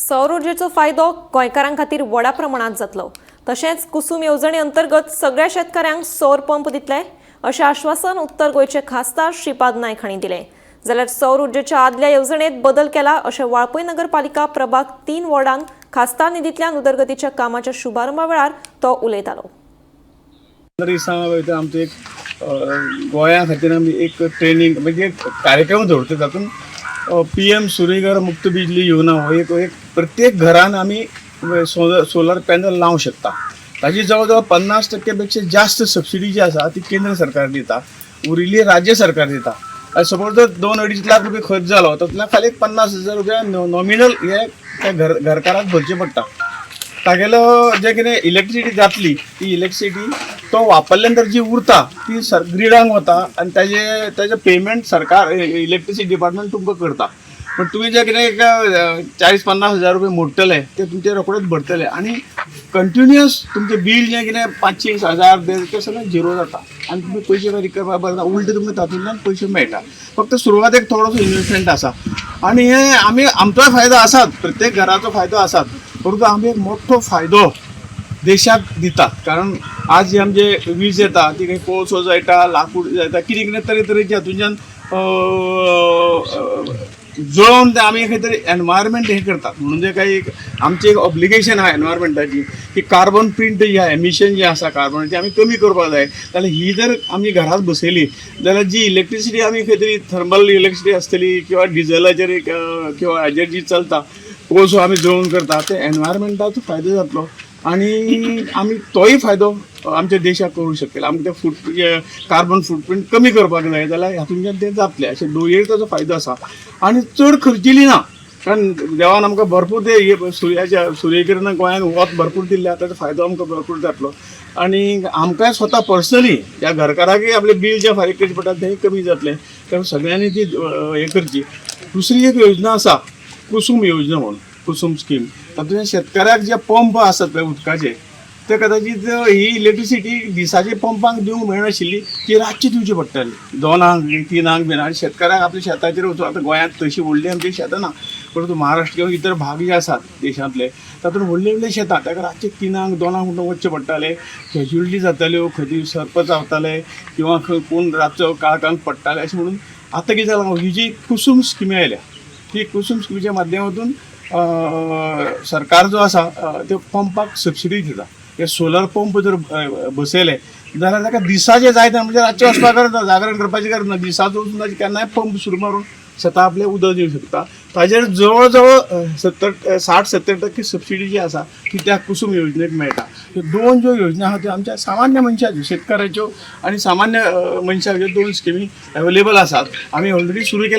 सौर ऊर्जेचो फायदो गोंयकारां खातीर व्हडा प्रमाणात जातलो। तशेंच कुसुम येवजणे अंतर्गत सगळ्या शेतकऱ्यांक सौर पंप दितले अशें आश्वासन उत्तर गोंयचे खासदार श्रीपाद नायक हांणी दिलें। जाल्यार सौर ऊर्जेच्या आदल्या येवजणेत बदल केला अशें वाळपय नगरपालिका प्रभाग 3 वॉर्डान खासदार निधींतल्यान उदरगतीच्या कामाच्या शुभारंभा वेळार तो उलयतालो। आमचो एक गोंया खातीर आमी एक ट्रेनिंग म्हणजे कार्यक्रम दवरता, तातूंत PM सूर्यघर मुक्त बिजली योजना हो एक प्रत्येक घरान आमी सोलर पॅनल लावंक शकता। ताजी जवळ जवळ 50% पेक्षा जास्त सबसिडी जी आसा ती केंद्र सरकार दिता, उरिल्ली राज्य सरकार दिता। सपोज जर 2-2.5 लाख रुपये खर्च जालो तातूंतल्यान खाली 50,000 रुपया नॉमिनल हे त्या घरकाराक भरचे पडटा। तागेलो जे कितें इलेक्ट्रिसिटी जातली ती इलेक्ट्रिसिटी तो वापरल्या नंतर जी उरता ती ग्रिडांक वता आनी ताजे पेमेंट सरकार इलेक्ट्रिसिटी डिपार्टमेंट तुमकां करता। पण तुम्ही जे कितें 40-50,000 रुपये मोडटले ते तुमचे रोखडेच भरतले आनी कंटिन्युअस तुमचें बील जें कितें 500,000 ते सगळें झिरो जाता आनी तुमी पयशे फारीक करपाक बरना, उलटे तुमकां तातूंतल्यान पयशे मेळटा। फक्त सुरवातेक थोडोसो इन्वेस्टमेंट आसा आनी हे आमचोय फायदो आसात, प्रत्येक घराचो फायदो आसात, परंतु आमी एक मोठो फायदो देशाक दितात। कारण आज जी आमचे वीज येता ती काही कोळसो जायता, लाकूड जायता, कितें कितें तरेतरेचे हातूंतल्यान जळोवन ते आमी खंय तरी एनवायरमेंट हे करतात। म्हणून जे काही आमची एक ऑब्लिगेशन आहा एनवायरमेंटाची की कार्बन प्रिंट जी आहा, एमिशन जी आसा कार्बनाची आमी कमी करपाक जाय। जाल्यार ही जर आमी घरात बसयली जाल्यार जी इलेक्ट्रिसिटी आमी खंय तरी थर्मल इलेक्ट्रिसिटी आसतली किंवा डिझेलाचेर किंवा हाजेर जी चलता कोळसो आमी जळोवन करता ते एनवायरमेंटाचो फायदो जातलो आनी आमी तोय फायदो आमच्या देशाक करूंक शकतले। आमकां कार्बन फुटप्रिंट कमी करपाक जाय जाल्यार हातूंतल्यान तें जातलें अशें दोयेर ताचो फायदो आसा आनी चड खर्चिली ना। कारण देवान आमकां भरपूर ते सूर्यकिरणां गोंयांत वत भरपूर दिल्ल्या ताचो फायदो आमकां भरपूर जातलो आनी आमकांय स्वता पर्सनली ह्या घरकाराकय आपलें बील जें फारीक करचें पडटा तेंय कमी जातलें। कारण सगळ्यांनी ती हे करची। दुसरी एक योजना आसा कुसुम योजना म्हणून, कुसुम स्कीम, तातूंत शेतकऱ्याक जे पंप आसत पळय उदकाचे ते कदाचित ही इलेक्ट्रिसिटी दिसाचे पंपांक दिवंक मेळनाशिल्ली, ती रातची दिवची पडटाली 2-3 बीन। आनी शेतकऱ्याक आपल्या शेताचेर वचून आतां गोंयांत तशी व्हडली आमची शेतां ना, परंतु महाराष्ट्र किंवा इतर भाग जे आसात देशांतले तातूंत व्हडले शेतां, ताका रातचे 3-2 वचचें पडटालें, कॅज्युअलिटी जाताल्यो, खंय सर्प चावताले किंवा खंय कोण रातचो काळखांत पडटाले अशें म्हणून आतां कितें जालां ही जी कुसुम स्किमी आयल्या ती कुसुम स्किमीच्या माध्यमांतून सरकार जो आसा त्यो पंपाक सबसिडी दिता। हे सोलर पंप जर बसयले जाल्यार ताका दिसाचे जाय ते म्हणजे रातचे वचपाक गरज ना, जागरण करपाची गरज ना, दिसाचो वचून ताजे केन्नाय पंप सुरू मारून शेतां आपलें उदक दिवंक शकता। ताजेर जवळ जवळ 60-70% सबसिडी जी आसा ती त्या कुसुम योजनेक मेळटा। ह्यो 2 ज्यो योजना आहा त्यो आमच्या सामान्य मनशाच्यो, शेतकाराच्यो आनी सामान्य मनशाच्यो 2 स्किमी अवेलेबल आसात। आमी ऑलरेडी सुरू केल्या।